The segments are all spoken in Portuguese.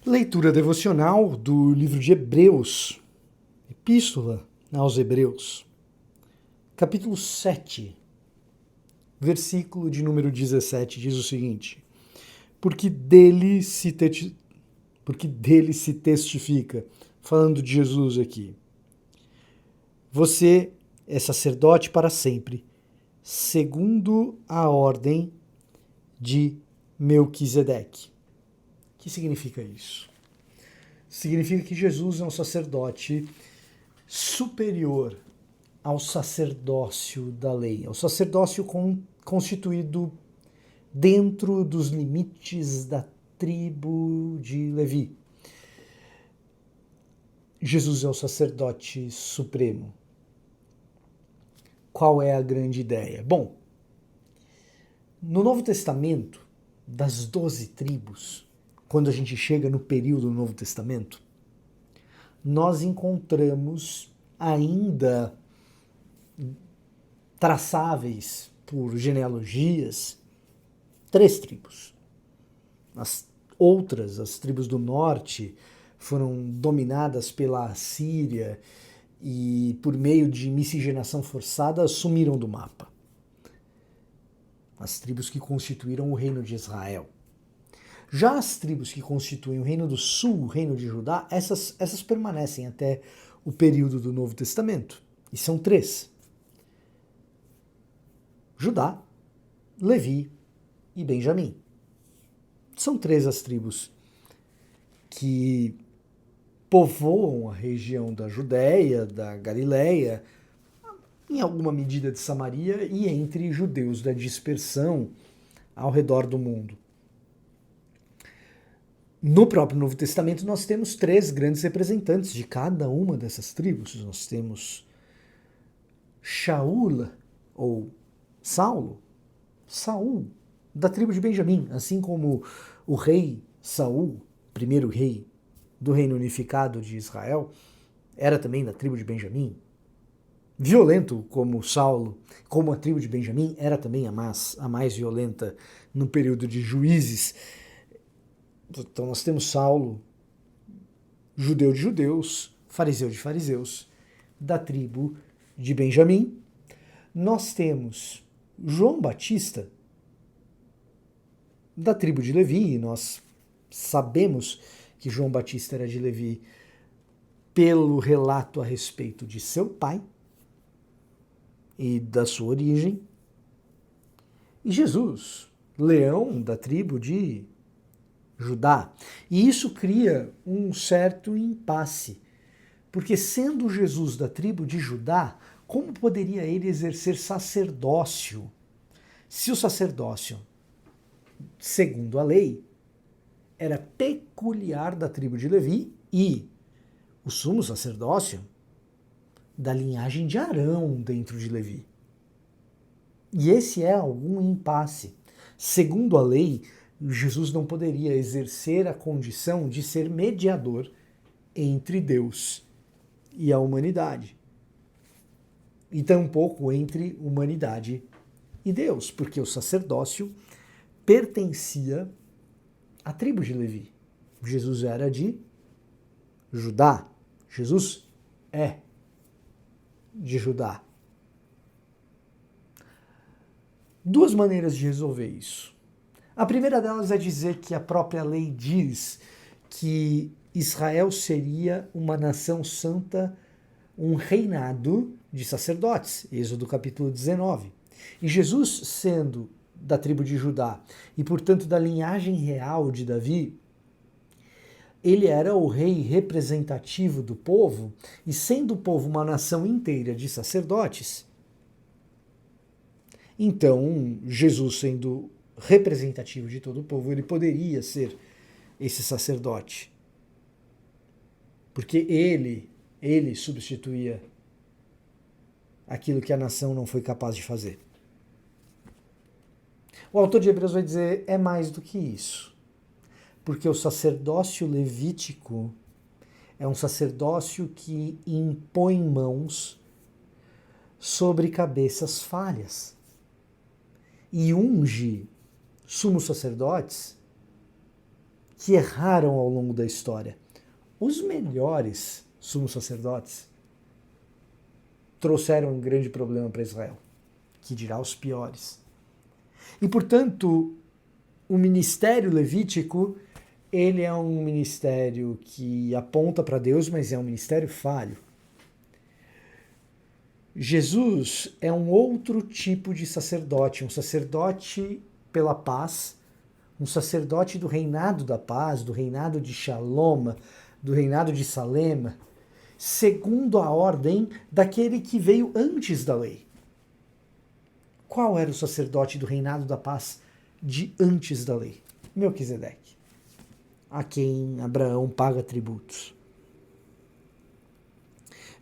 Leitura devocional do livro de Hebreus, Epístola aos Hebreus, capítulo 7, versículo de número 17, diz o seguinte: porque dele se testifica, falando de Jesus aqui, você é sacerdote para sempre, segundo a ordem de Melquisedeque. O que significa isso? Significa que Jesus é um sacerdote superior ao sacerdócio da lei, ao sacerdócio constituído dentro dos limites da tribo de Levi. Jesus é o sacerdote supremo. Qual é a grande ideia? Bom, no Novo Testamento, das 12 tribos, quando a gente chega no período do Novo Testamento, nós encontramos ainda traçáveis por genealogias 3 tribos. As outras, as tribos do norte, foram dominadas pela Assíria e, por meio de miscigenação forçada, sumiram do mapa. As tribos que constituíram o reino de Israel. Já as tribos que constituem o reino do sul, o reino de Judá, essas permanecem até o período do Novo Testamento. E são 3. Judá, Levi e Benjamim. São 3 as tribos que povoam a região da Judéia, da Galileia, em alguma medida de Samaria e entre judeus da dispersão ao redor do mundo. No próprio Novo Testamento nós temos 3 grandes representantes de cada uma dessas tribos. Nós temos Shaul, ou Saulo, Saul, da tribo de Benjamim, assim como o rei Saul, primeiro rei do reino unificado de Israel, era também da tribo de Benjamim. Violento como Saulo, como a tribo de Benjamim, era também a mais violenta no período de Juízes. Então nós temos Saulo, judeu de judeus, fariseu de fariseus, da tribo de Benjamim. Nós temos João Batista, da tribo de Levi, e nós sabemos que João Batista era de Levi pelo relato a respeito de seu pai e da sua origem. E Jesus, leão da tribo de Judá. E isso cria um certo impasse, porque sendo Jesus da tribo de Judá, como poderia ele exercer sacerdócio? Se o sacerdócio, segundo a lei, era peculiar da tribo de Levi e o sumo sacerdócio da linhagem de Arão dentro de Levi. E esse é algum impasse. Segundo a lei, Jesus não poderia exercer a condição de ser mediador entre Deus e a humanidade. E tampouco entre humanidade e Deus, porque o sacerdócio pertencia à tribo de Levi. Jesus era de Judá. Jesus é de Judá. 2 maneiras de resolver isso. A primeira delas é dizer que a própria lei diz que Israel seria uma nação santa, um reinado de sacerdotes, Êxodo capítulo 19. E Jesus, sendo da tribo de Judá e, portanto, da linhagem real de Davi, ele era o rei representativo do povo, e sendo o povo uma nação inteira de sacerdotes, então Jesus, sendo representativo de todo o povo, ele poderia ser esse sacerdote. Porque ele substituía aquilo que a nação não foi capaz de fazer. O autor de Hebreus vai dizer, é mais do que isso. Porque o sacerdócio levítico é um sacerdócio que impõe mãos sobre cabeças falhas e unge sumos sacerdotes que erraram ao longo da história. Os melhores sumos sacerdotes trouxeram um grande problema para Israel, que dirá os piores. E, portanto, o ministério levítico, ele é um ministério que aponta para Deus, mas é um ministério falho. Jesus é um outro tipo de sacerdote, um sacerdote pela paz, um sacerdote do reinado da paz, do reinado de Shalom, do reinado de Salem, segundo a ordem daquele que veio antes da lei. Qual era o sacerdote do reinado da paz de antes da lei? Melquisedeque, a quem Abraão paga tributos.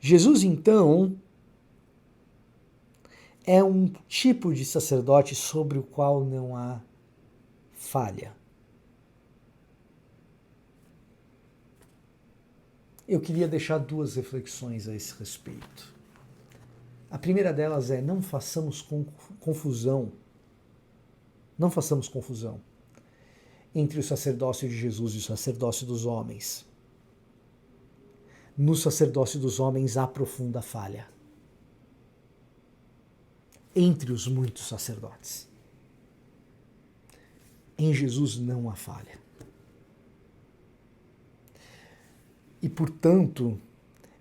Jesus, então, é um tipo de sacerdote sobre o qual não há falha. Eu queria deixar duas reflexões a esse respeito. A primeira delas é: não façamos confusão entre o sacerdócio de Jesus e o sacerdócio dos homens. No sacerdócio dos homens há profunda falha. Entre os muitos sacerdotes. Em Jesus não há falha. E, portanto,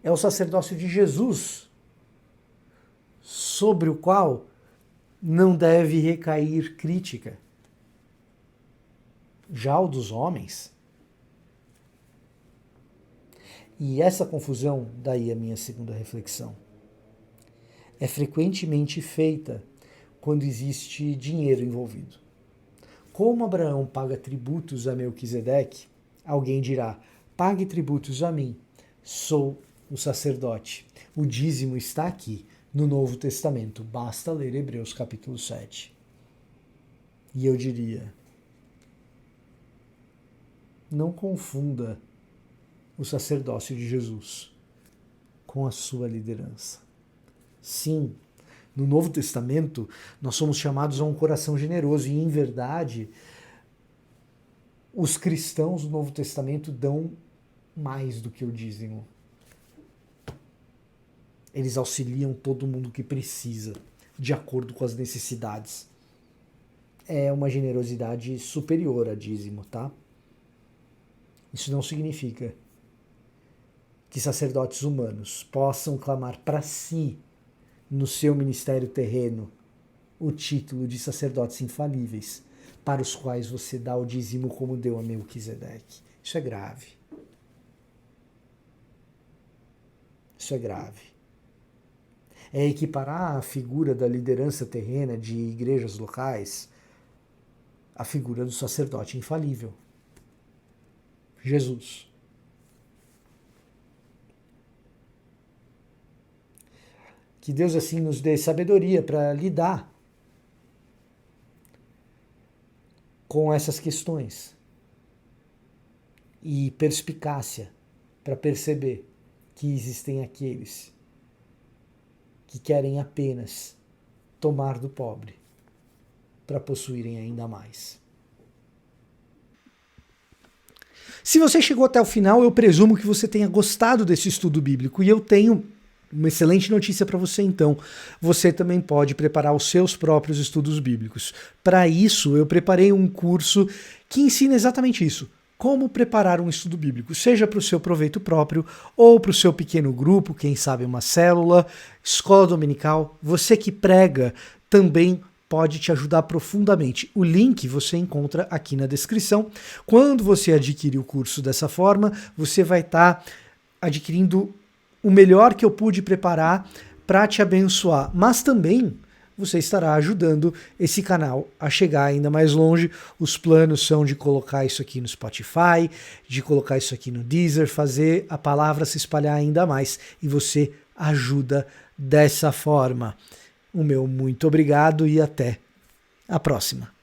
é o sacerdócio de Jesus sobre o qual não deve recair crítica. Já o dos homens. E essa confusão, daí a minha segunda reflexão, é frequentemente feita quando existe dinheiro envolvido. Como Abraão paga tributos a Melquisedeque, alguém dirá: pague tributos a mim, sou o sacerdote. O dízimo está aqui no Novo Testamento, basta ler Hebreus capítulo 7. E eu diria: não confunda o sacerdócio de Jesus com a sua liderança. Sim, no Novo Testamento nós somos chamados a um coração generoso e, em verdade, os cristãos do Novo Testamento dão mais do que o dízimo. Eles auxiliam todo mundo que precisa, de acordo com as necessidades. É uma generosidade superior a dízimo, tá? Isso não significa que sacerdotes humanos possam clamar para si, no seu ministério terreno, o título de sacerdotes infalíveis, para os quais você dá o dízimo como deu a Melquisedeque. Isso é grave. Isso é grave. É equiparar a figura da liderança terrena de igrejas locais à figura do sacerdote infalível. Jesus. Que Deus assim nos dê sabedoria para lidar com essas questões e perspicácia para perceber que existem aqueles que querem apenas tomar do pobre para possuírem ainda mais. Se você chegou até o final, eu presumo que você tenha gostado desse estudo bíblico, e eu tenho uma excelente notícia para você, então. Você também pode preparar os seus próprios estudos bíblicos. Para isso, eu preparei um curso que ensina exatamente isso. Como preparar um estudo bíblico, seja para o seu proveito próprio ou para o seu pequeno grupo, quem sabe uma célula, escola dominical. Você que prega também pode te ajudar profundamente. O link você encontra aqui na descrição. Quando você adquirir o curso dessa forma, você vai estar adquirindo o melhor que eu pude preparar para te abençoar, mas também você estará ajudando esse canal a chegar ainda mais longe. Os planos são de colocar isso aqui no Spotify, de colocar isso aqui no Deezer, fazer a palavra se espalhar ainda mais, e você ajuda dessa forma. O meu muito obrigado e até a próxima.